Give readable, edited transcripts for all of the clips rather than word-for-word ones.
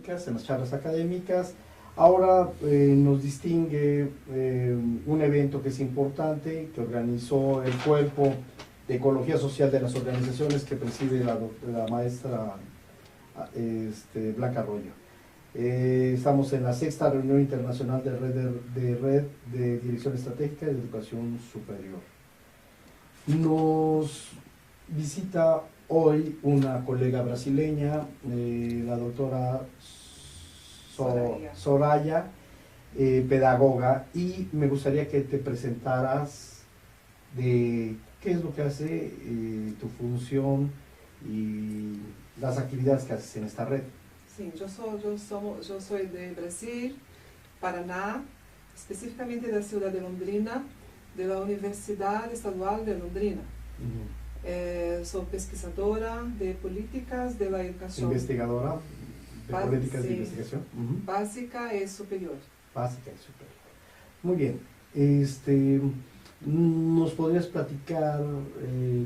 académicas, en las charlas académicas. Ahora nos distingue un evento que es importante, que organizó el Cuerpo de Ecología Social de las Organizaciones que preside la maestra Blanca Arroyo. Estamos en la 6ª reunión internacional de red de Dirección Estratégica de Educación Superior. Nos visita hoy una colega brasileña, la doctora Soraya, pedagoga, y me gustaría que te presentaras de qué es lo que hace tu función y las actividades que haces en esta red. Sim, eu sou de Brasil, Paraná, especificamente da cidade de Londrina, da Universidade Estadual de Londrina. Sou pesquisadora de políticas de la educación. Investigadora de políticas de investigación. Básica y superior. Básica y superior. Muy bien. ¿Nos podrías platicar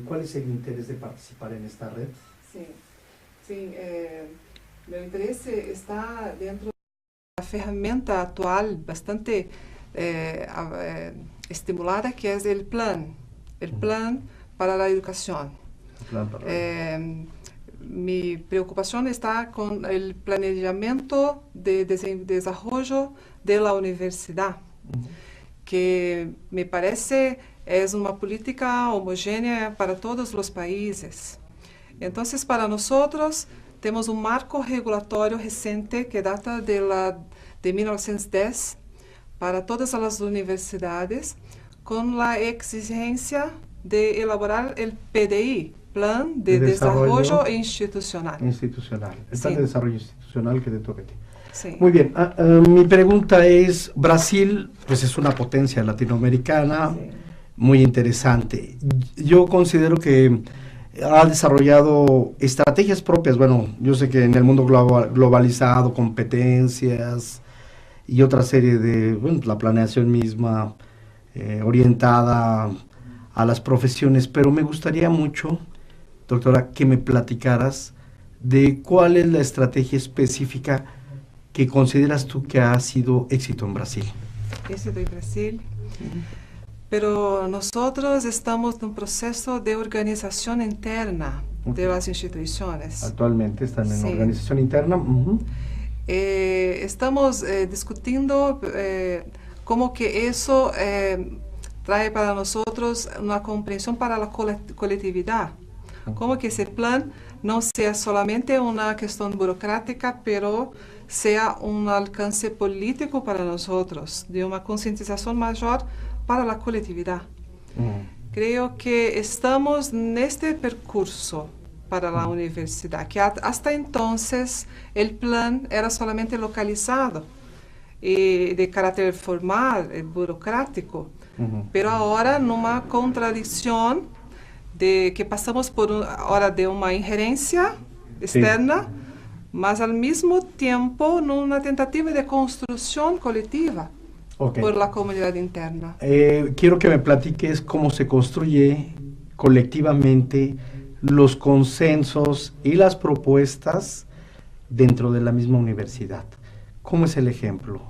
cuál es el interés de participar en esta red? Sim, meu interesse está dentro da ferramenta atual bastante estimulada, que é o Plan para a Educação. Mi preocupación está con el planeamiento de desarrollo de la universidad, que me parece es una política homogénea para todos los países. Entonces, para nosotros, tenemos un marco regulatorio reciente que data de 1910 para todas las universidades, con la exigencia de elaborar el PDI, Plan de Desarrollo Institucional. El Plan de Desarrollo Institucional que te toca a ti. Sí. Muy bien, mi pregunta es, Brasil pues es una potencia latinoamericana, sí, muy interesante. Yo considero que ha desarrollado estrategias propias. Bueno, yo sé que en el mundo globalizado, competencias y otra serie de, bueno, la planeación misma orientada a las profesiones, pero me gustaría mucho, doctora, que me platicaras de cuál es la estrategia específica que consideras tú que ha sido éxito en Brasil. Éxito en Brasil. Pero nosotros estamos en un proceso de organización interna de las instituciones. Actualmente están en sí, organización interna. Estamos discutiendo cómo que eso trae para nosotros una comprensión para la colectividad. Cómo que ese plan no sea solamente una cuestión burocrática, pero sea un alcance político para nosotros, de una concientización mayor para la colectividad. Creo que estamos en este percurso para la universidad, que hasta entonces el plan era solamente localizado y de carácter formal, burocrático, pero ahora en una contradicción de que pasamos por ahora de una injerencia externa, sí, mas al mismo tiempo en una tentativa de construcción colectiva por la comunidad interna. Quiero que me platiques cómo se construye colectivamente los consensos y las propuestas dentro de la misma universidad. ¿Cómo es el ejemplo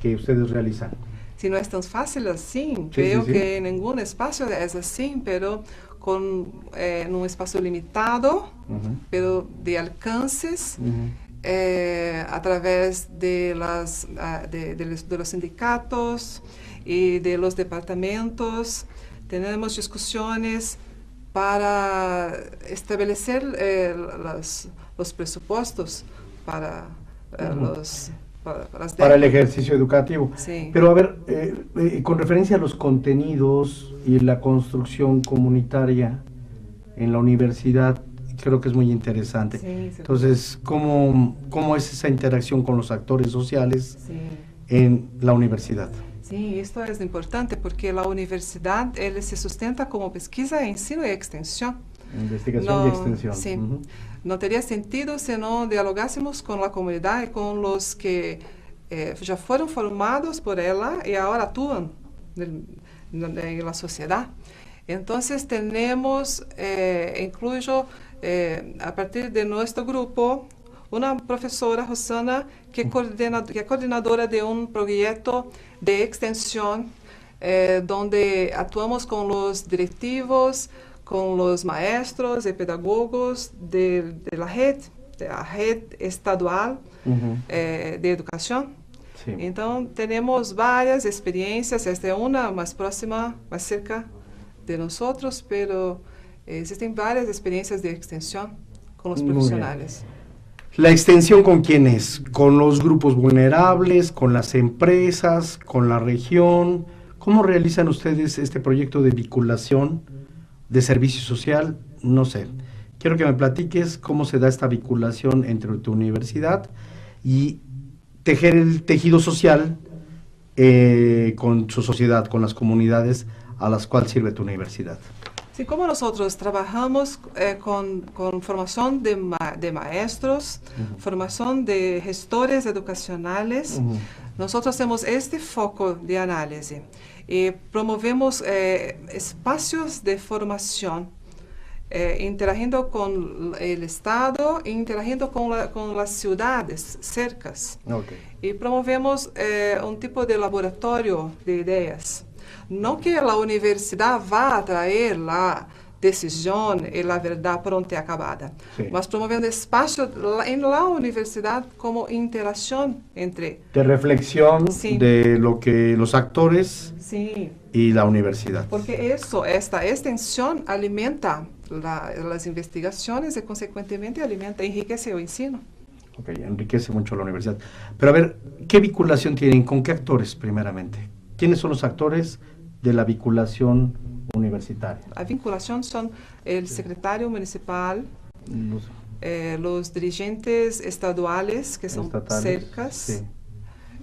que ustedes realizan? Si no es tan fácil así, creo que en ningún espacio es así, pero con un espacio limitado, pero de alcances, a través de los sindicatos y de los departamentos. Tenemos discusiones para establecer los presupuestos para para el ejercicio educativo. Sí. Pero a ver, con referencia a los contenidos y la construcción comunitaria en la universidad, creo que es muy interesante. Sí, entonces, ¿cómo es esa interacción con los actores sociales en la universidad? Sí, esto es importante porque la universidad se sustenta como pesquisa, ensino y extensión. Investigación y extensión. Sí. No tendría sentido si no dialogásemos con la comunidad y con los que ya fueron formados por ella y ahora actúan en la sociedad. Entonces tenemos, incluyo a partir de nuestro grupo, una profesora, Rosana, que es coordinadora de un proyecto de extensión donde actuamos con los directivos, con los maestros y pedagogos de la red estadual de educación. Sí. Entonces, tenemos varias experiencias. Esta es una más próxima, más cerca de nosotros, pero existen varias experiencias de extensión con los profesionales. ¿La extensión con quiénes? ¿Con los grupos vulnerables, con las empresas, con la región? ¿Cómo realizan ustedes este proyecto de vinculación de servicio social? No sé. Quiero que me platiques cómo se da esta vinculación entre tu universidad y tejer el tejido social con su sociedad, con las comunidades a las cuales sirve tu universidad. Sí, como nosotros trabajamos con formación de maestros, formación de gestores educacionales, nosotros tenemos este foco de análisis y promovemos espacios de formación, interagiendo con el Estado e interagiendo con las ciudades cercas. Okay. Y promovemos un tipo de laboratorio de ideas. No que la universidad va a traer la decisión y la verdad pronta y acabada, sí, mas promoviendo espacio en la universidad como interacción entre... De reflexión, sí, de lo que los actores, sí, y la universidad. Porque esta extensión alimenta las investigaciones y consecuentemente enriquece el ensino. Ok, enriquece mucho la universidad. Pero a ver, ¿qué vinculación tienen? ¿Con qué actores primeramente? ¿Quiénes son los actores de la vinculación universitaria? La vinculación son el secretario municipal, los dirigentes estaduales que son cercas, sí,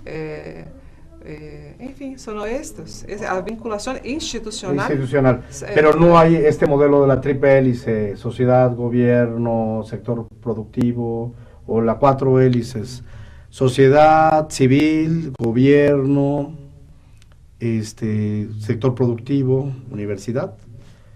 en fin, son estos. Es la vinculación institucional. Pero no hay este modelo de la triple hélice, sociedad, gobierno, sector productivo, o la 4 hélices, sociedad, civil, gobierno, sector productivo, universidad.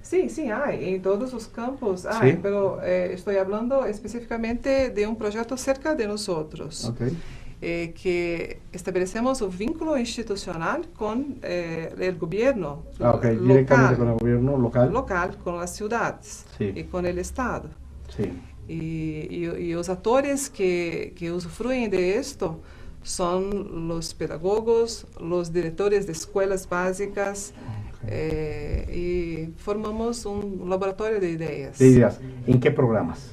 Sí, sí hay, en todos los campos hay, ¿sí? Pero estoy hablando específicamente de un proyecto cerca de nosotros, Okay. Que establecemos un vínculo institucional con el gobierno Okay. local, Directamente con el gobierno local, con las ciudades, sí, y con el Estado. Sí. Y los actores que usufruyen de esto son los pedagogos, los directores de escuelas básicas, y formamos un laboratorio de ideas. De ideas. ¿En qué programas?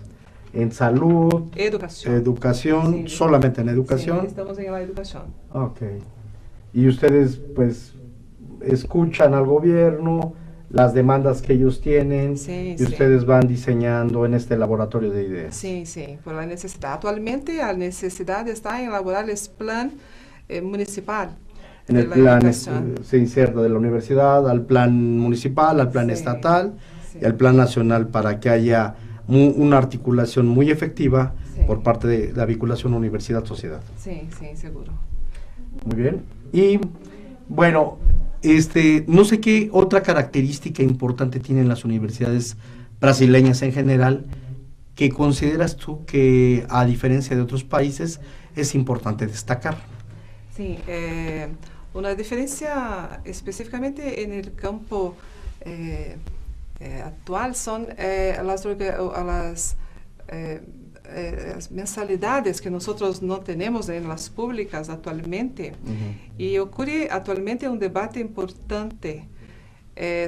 ¿En salud? Educación. Sí, solamente en educación. Sí, estamos en la educación. Ok. Y ustedes, pues, escuchan al gobierno, las demandas que ellos tienen, sí, y ustedes van diseñando en este laboratorio de ideas. Sí, sí, por la necesidad. Actualmente la necesidad está en elaborar el plan municipal. En el plan se inserta de la universidad al plan municipal, al plan estatal, y al plan nacional, para que haya una articulación muy efectiva por parte de la vinculación universidad-sociedad. Sí, sí, seguro. Muy bien. Y bueno, no sé qué otra característica importante tienen las universidades brasileñas en general que consideras tú que, a diferencia de otros países, es importante destacar. Sí, una diferencia específicamente en el campo actual son las mensalidades que nosotros no tenemos en las públicas actualmente. Y ocurre actualmente un debate importante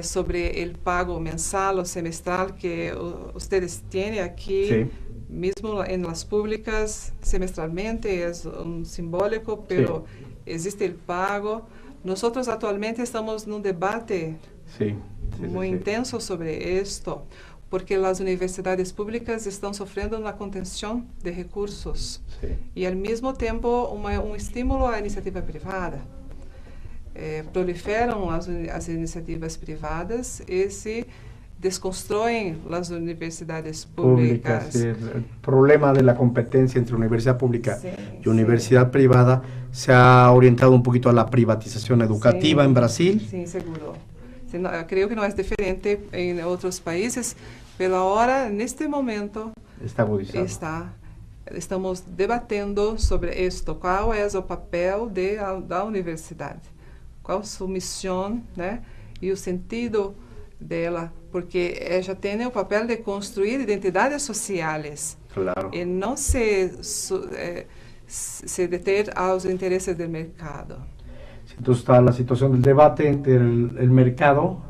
sobre el pago mensal o semestral que ustedes tienen aquí. Sí. Mismo en las públicas, semestralmente es un simbólico, pero existe el pago. Nosotros actualmente estamos en un debate muy intenso sobre esto, porque las universidades públicas están sufriendo una contención de recursos y al mismo tiempo un estímulo a la iniciativa privada. Proliferan las iniciativas privadas y se desconstruyen las universidades públicas. Sí, el problema de la competencia entre universidad pública y universidad privada se ha orientado un poquito a la privatización educativa en Brasil. Sí, seguro. Sí, no, creo que no es diferente en otros países, pero ahora, en este momento, está agudizado. Está estamos debatendo sobre isto, qual é o papel da universidade, qual sua missão, né, e o sentido dela, porque ela tem o papel de construir identidades sociais, Claro. e não se deter aos interesses do mercado. Entonces está la situación del debate entre el mercado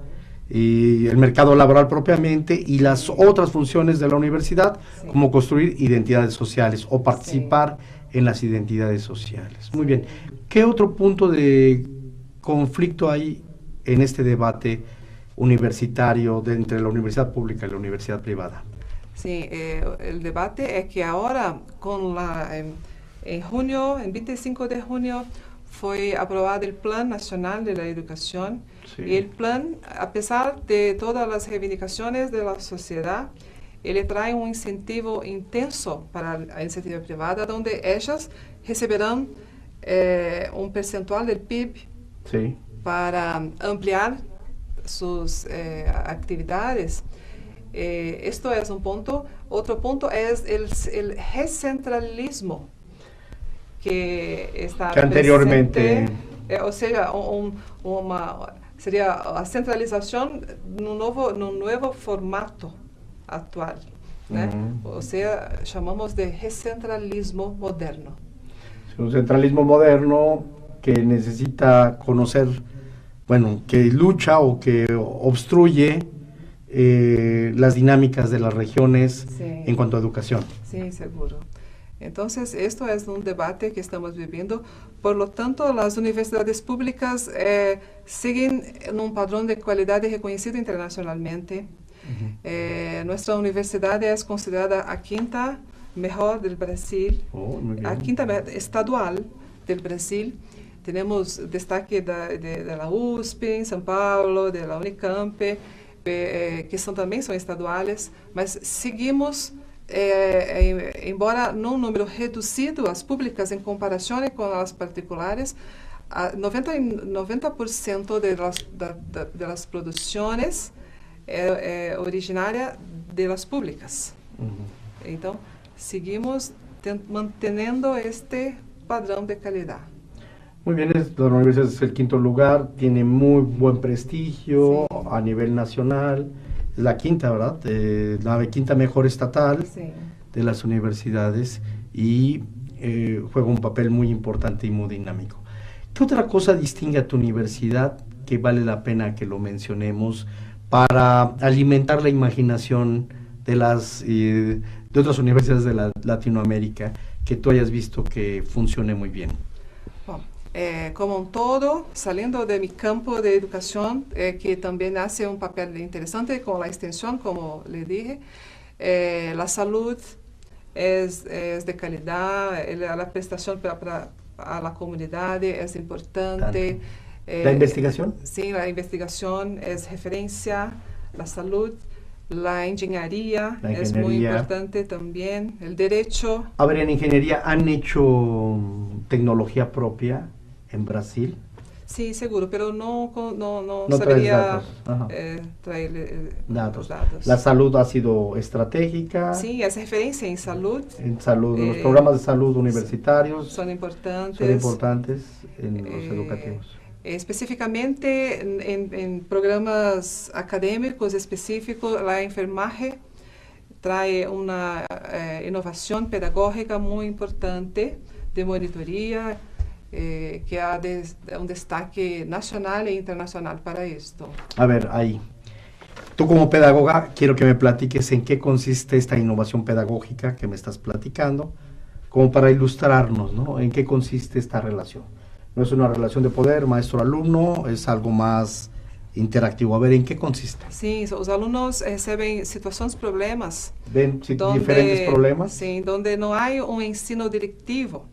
y el mercado laboral propiamente y las otras funciones de la universidad, Sí. como construir identidades sociales o participar en las identidades sociales. Muy bien. ¿Qué otro punto de conflicto hay en este debate universitario entre la universidad pública y la universidad privada? Sí, el debate es que ahora, en junio, en 25 de junio, fue aprobado el Plan Nacional de la Educación. Sí. Y el plan, a pesar de todas las reivindicaciones de la sociedad, ele trae un incentivo intenso para la iniciativa privada, donde ellas reciberán un percentual del PIB Sí. para ampliar sus actividades. Esto es un punto. Otro punto es el recentralismo que está Que anteriormente... presente, o sea, sería la centralización en un nuevo formato actual, ¿no? O sea, llamamos de recentralismo moderno. Un centralismo moderno que necesita conocer, bueno, que lucha o que obstruye las dinámicas de las regiones Sí. en cuanto a educación. Sí, seguro. Entonces, esto es un debate que estamos viviendo. Por lo tanto, las universidades públicas siguen en un patrón de calidad reconocido internacionalmente. Nuestra universidad es considerada a quinta mejor del Brasil, Oh, muy bien. a quinta estadual del Brasil. Tenemos destaque de la USP en São Paulo, de la Unicamp, que también son estaduales, mas seguimos, embora num número reduzido, as públicas em comparação com as particulares, 90% de las produções é originária de las públicas. Então, seguimos manteniendo este padrón de calidad. Muy bien, la universidad es el quinto lugar, tiene muy buen prestigio Sí. a nivel nacional, es la quinta, ¿verdad? La quinta mejor estatal Sí. de las universidades y juega un papel muy importante y muy dinámico. ¿Qué otra cosa distingue a tu universidad que vale la pena que lo mencionemos para alimentar la imaginación de de otras universidades de Latinoamérica que tú hayas visto que funcione muy bien? Bom, como un todo, saliendo de mi campo de educación, que también hace un papel interesante con la extensión, como le dije, la salud es de calidad, la prestación a la comunidad es importante. ¿La investigación? Sí, la investigación es referencia, la salud. La ingeniería es muy importante también, el derecho. A ver, en ingeniería, ¿han hecho tecnología propia en Brasil? Sí, seguro, pero no sabría traer datos. datos. ¿La salud ha sido estratégica? Sí, es referencia en salud. En salud, los programas de salud universitarios son importantes. Son importantes en los educativos. Específicamente en programas académicos específicos, la enfermaje trae una innovación pedagógica muy importante de monitoría que ha un destaque nacional e internacional para esto. A ver, ahí. Tú como pedagoga, quiero que me platiques en qué consiste esta innovación pedagógica que me estás platicando, como para ilustrarnos, ¿no? En qué consiste esta relación. No es una relación de poder, maestro-alumno, es algo más interactivo. A ver, ¿en qué consiste? Sí, los alumnos reciben situaciones, problemas. ¿Ven diferentes problemas? Sí, donde no hay un ensino directivo,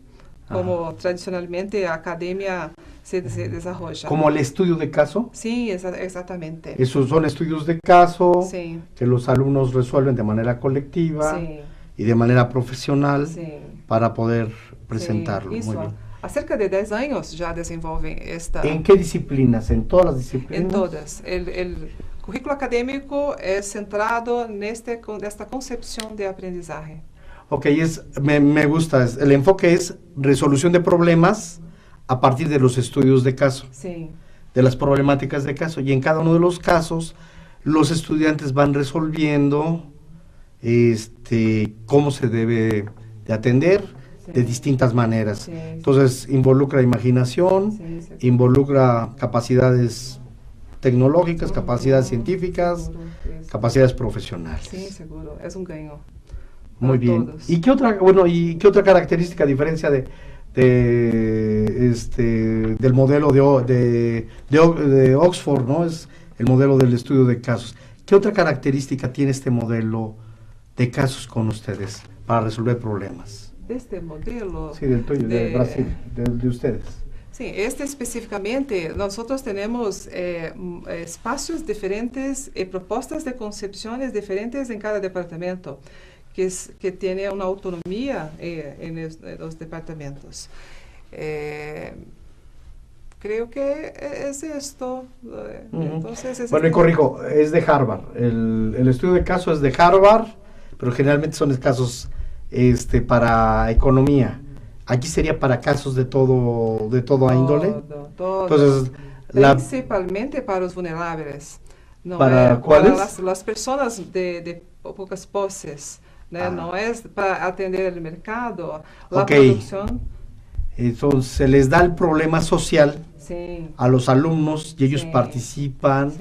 como tradicionalmente la academia se desarrolla. ¿Como el estudio de caso? Sí, exactamente. Esos son estudios de caso sí. que los alumnos resuelven de manera colectiva sí. y de manera profesional sí. para poder presentarlo. Sí, muy bien. Há cerca de 10 anos já desenvolvem esta... ¿En qué disciplinas? ¿En todas las disciplinas? En todas. El currículo académico é centrado nesta concepção de aprendizagem. Ok, me gusta, el enfoque es resolución de problemas a partir de los estudios de caso, Sí. de las problemáticas de caso, y en cada uno de los casos los estudiantes van resolviendo cómo se debe de atender de distintas maneras. Sí. Entonces involucra imaginación, Sí. involucra capacidades tecnológicas, capacidades científicas, Seguro, sí. capacidades profesionales. Sí, seguro, es un ganho. Muy para bien. todos. ¿Y qué otra característica, a diferencia del modelo de Oxford, ¿no? Es el modelo del estudio de casos. ¿Qué otra característica tiene este modelo de casos con ustedes para resolver problemas? Este modelo... Sí, del tuyo, de Brasil, de ustedes. Sí, específicamente, nosotros tenemos espacios diferentes y propuestas de concepciones diferentes en cada departamento, que tiene una autonomía en los departamentos. Creo que es esto. Entonces, Bueno, y corrijo, es de Harvard. El estudio de caso es de Harvard, pero generalmente son casos para economía. Aquí sería para casos de todo índole. Todo. Entonces, Principalmente para los vulnerables. No ¿Para cuáles? Para las personas de pocas poses. No es para atender el mercado, la producción. Entonces se les da el problema social a los alumnos y ellos participan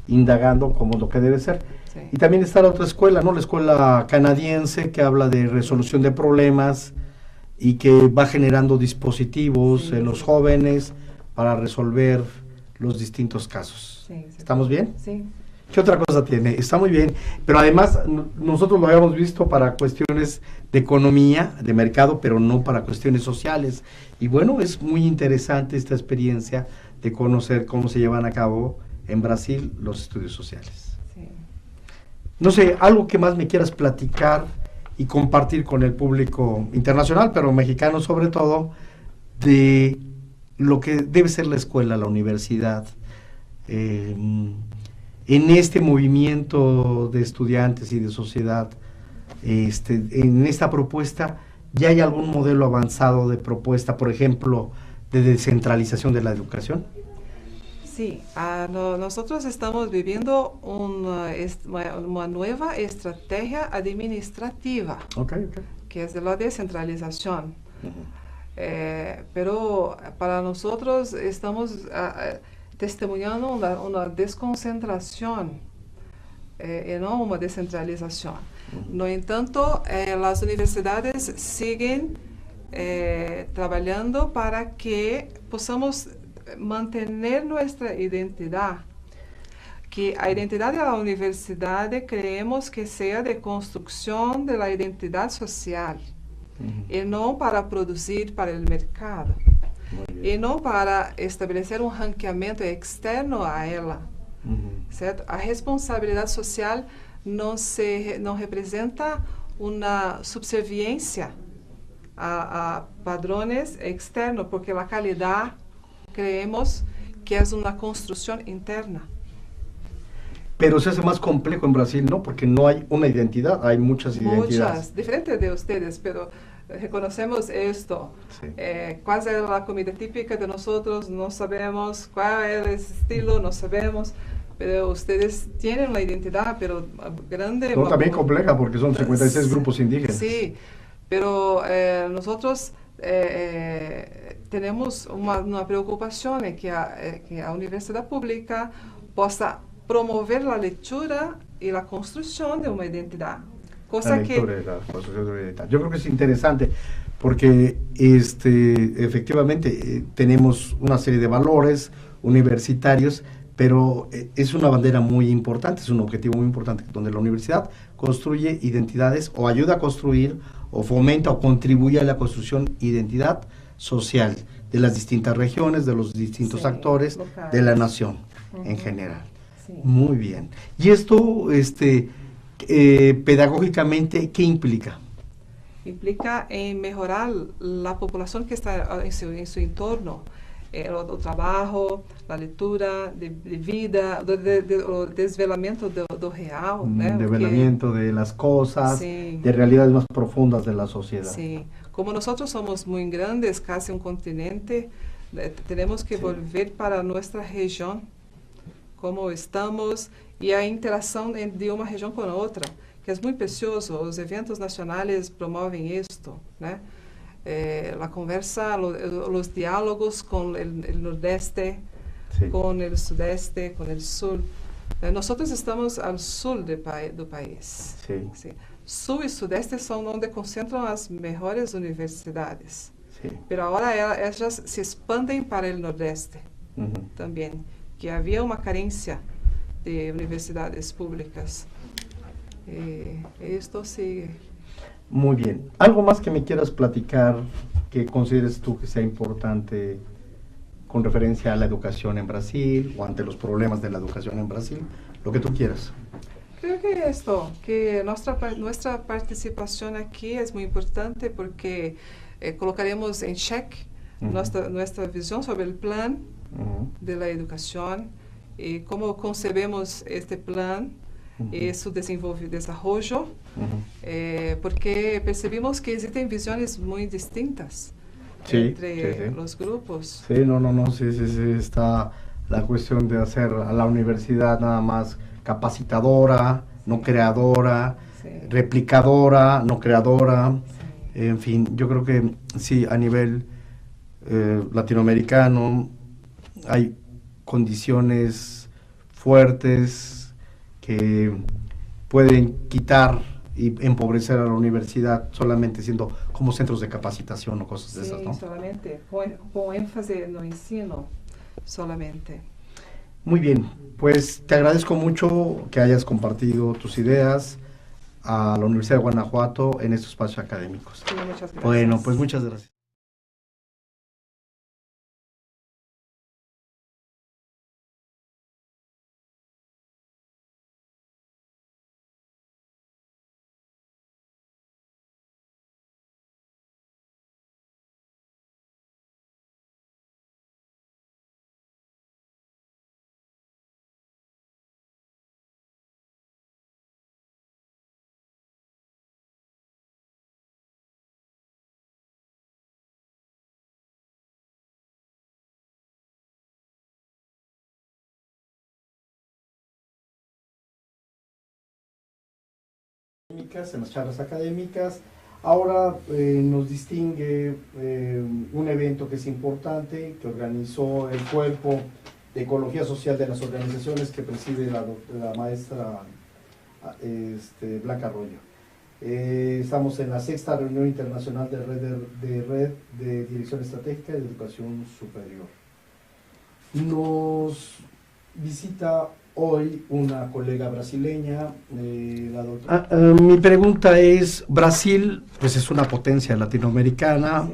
indagando como lo que debe ser. Sí. Y también está la otra escuela, ¿no? La escuela canadiense, que habla de resolución de problemas y que va generando dispositivos en los jóvenes para resolver los distintos casos. ¿Estamos bien? Sí. ¿Qué otra cosa tiene? Está muy bien, pero además nosotros lo habíamos visto para cuestiones de economía, de mercado, pero no para cuestiones sociales. Y bueno, es muy interesante esta experiencia de conocer cómo se llevan a cabo en Brasil los estudios sociales. Sí. No sé, algo que más me quieras platicar y compartir con el público internacional, pero mexicano sobre todo, de lo que debe ser la escuela, la universidad, en este movimiento de estudiantes y de sociedad, en esta propuesta, ¿ya hay algún modelo avanzado de propuesta, por ejemplo, de descentralización de la educación? Sí, nosotros estamos viviendo una nueva estrategia administrativa, que es de la descentralización. Pero para nosotros estamos testemunhando una desconcentración y no una descentralización. No entanto, las universidades siguen trabajando para que podamos mantener nuestra identidad, que a identidad de la universidad creemos que sea de construcción de la identidad social y no para producir para el mercado. E não para estabelecer um ranqueamento externo a ela, certo? A responsabilidade social não representa uma subserviência a padrões externos, porque a qualidade creemos que é uma construção interna. Pero se hace más complejo en Brasil, ¿no? Porque no hay una identidad, hay muchas identidades. Muchas, diferentes de ustedes, pero reconocemos esto. Sí. ¿Cuál es la comida típica de nosotros? No sabemos. ¿Cuál es el estilo? No sabemos. Pero ustedes tienen una identidad, pero grande. No, también compleja, porque son 56 grupos indígenas. Sí, pero nosotros tenemos una preocupación en que a universidad pública pueda promover la lectura y la construcción de una identidad. Cosa que... Yo creo que es interesante porque efectivamente tenemos una serie de valores universitarios, pero es una bandera muy importante, es un objetivo muy importante, donde la universidad construye identidades o ayuda a construir o fomenta o contribuye a la construcción de identidad social de las distintas regiones, de los distintos actores, locales, de la nación en general. Sí. Muy bien. Y esto, pedagógicamente, ¿qué implica? Implica en mejorar la población que está en su entorno, o trabalho, a leitura de vida, o desvelamento do real, né? Develamiento de las cosas, Sim. de realidades más profundas de la sociedad. Sim, como nós somos muito grandes, quase um continente, temos que volver para nossa região, como estamos, e a interação de uma região com a outra, que é muito precioso. Os eventos nacionais promovem isto, né? A conversa, os diálogos com o Nordeste, Sí. com o Sudeste, com o Sul. Nós estamos ao sul do país. Sí. Sim. Sul e Sudeste são onde concentram as melhores universidades. Sí. Mas agora elas se expandem para o Nordeste Ujú. também, que havia uma carência de universidades públicas. E isto sigue. Muy bien. ¿Algo más que me quieras platicar que consideres tú que sea importante con referencia a la educación en Brasil o ante los problemas de la educación en Brasil? Lo que tú quieras. Creo que esto, que nuestra participación aquí es muy importante porque colocaremos en check nuestra visión sobre el plan de la educación y cómo concebemos este plan y su desarrollo, porque percibimos que existen visiones muy distintas entre los grupos. Sí, sí, está la cuestión de hacer a la universidad nada más capacitadora, no creadora, replicadora, no creadora, en fin, yo creo que sí, a nivel latinoamericano hay condiciones fuertes que pueden quitar y empobrecer a la universidad solamente siendo como centros de capacitación o cosas de esas, ¿no? Solamente, con énfasis en el ensino, solamente. Muy bien, pues te agradezco mucho que hayas compartido tus ideas a la Universidad de Guanajuato en estos espacios académicos. Sí, muchas gracias. Bueno, pues muchas gracias. En las charlas académicas. Ahora nos distingue un evento que es importante, que organizó el Cuerpo de Ecología Social de las Organizaciones que preside la maestra Blanca Arroyo. Estamos en la 6ª reunión internacional de red de Dirección Estratégica de Educación Superior. Nos visita hoy una colega brasileña, la doctora. Mi pregunta es, Brasil pues es una potencia latinoamericana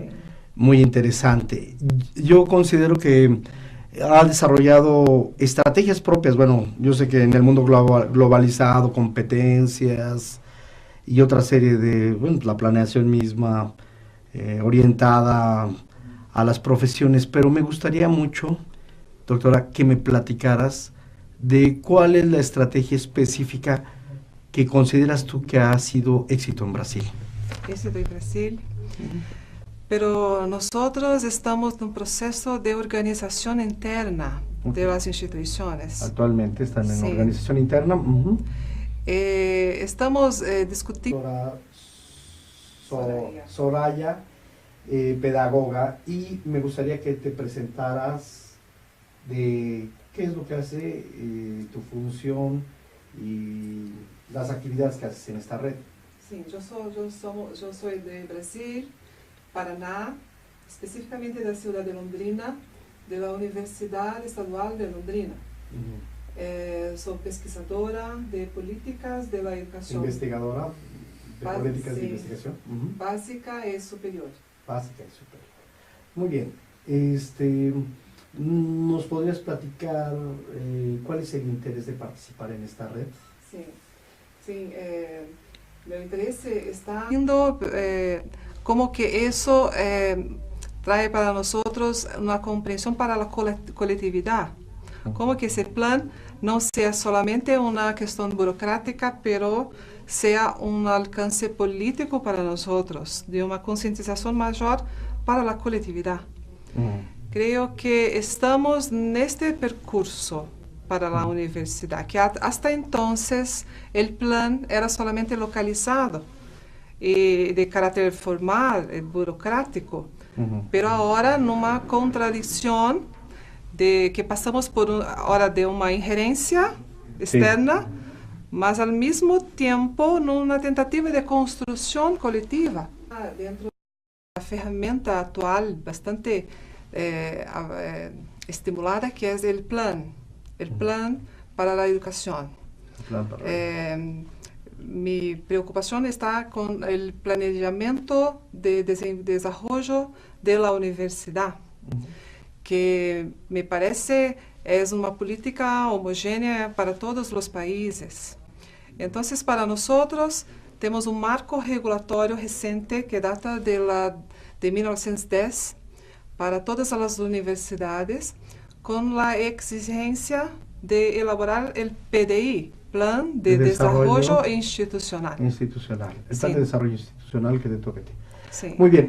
muy interesante. Yo considero que ha desarrollado estrategias propias. Bueno, yo sé que en el mundo globalizado, competencias y otra serie de, bueno, la planeación misma orientada a las profesiones, pero me gustaría mucho, doctora, que me platicaras de cuál es la estrategia específica que consideras tú que ha sido éxito en Brasil. Éxito en Brasil. Pero nosotros estamos en un proceso de organización interna de las instituciones. Actualmente están en organización interna. Estamos discutiendo. Soraya, pedagoga, y me gustaría que te presentaras de qué es lo que hace tu función y las actividades que haces en esta red. Sí, yo soy de Brasil, Paraná, específicamente de la ciudad de Londrina, de la Universidad Estadual de Londrina. Soy pesquisadora de políticas de la educación. Investigadora de políticas de investigación. Básica y superior. Básica y superior. Muy bien. ¿Nos podrías platicar cuál es el interés de participar en esta red? Sí, mi interés está viendo como que eso trae para nosotros una comprensión para la colectividad. Como que ese plan no sea solamente una cuestión burocrática, pero sea un alcance político para nosotros, de una concientización mayor para la colectividad. Creo que estamos en este percurso para la universidad, que hasta entonces el plan era solamente localizado y de carácter formal, burocrático, pero ahora en una contradicción de que pasamos por ahora de una injerencia externa, mas al mismo tiempo en una tentativa de construcción colectiva dentro de la ferramenta actual bastante estimulada, que es el plan para la educación. Mi preocupación está con el planeamiento de desarrollo de la universidad, que me parece es una política homogénea para todos los países. Entonces, para nosotros, tenemos un marco regulatorio reciente que data de 1910 para todas las universidades, con la exigencia de elaborar el PDI, Plan de Desarrollo Institucional. El plan de desarrollo institucional que te toca a ti. Sí. Muy bien.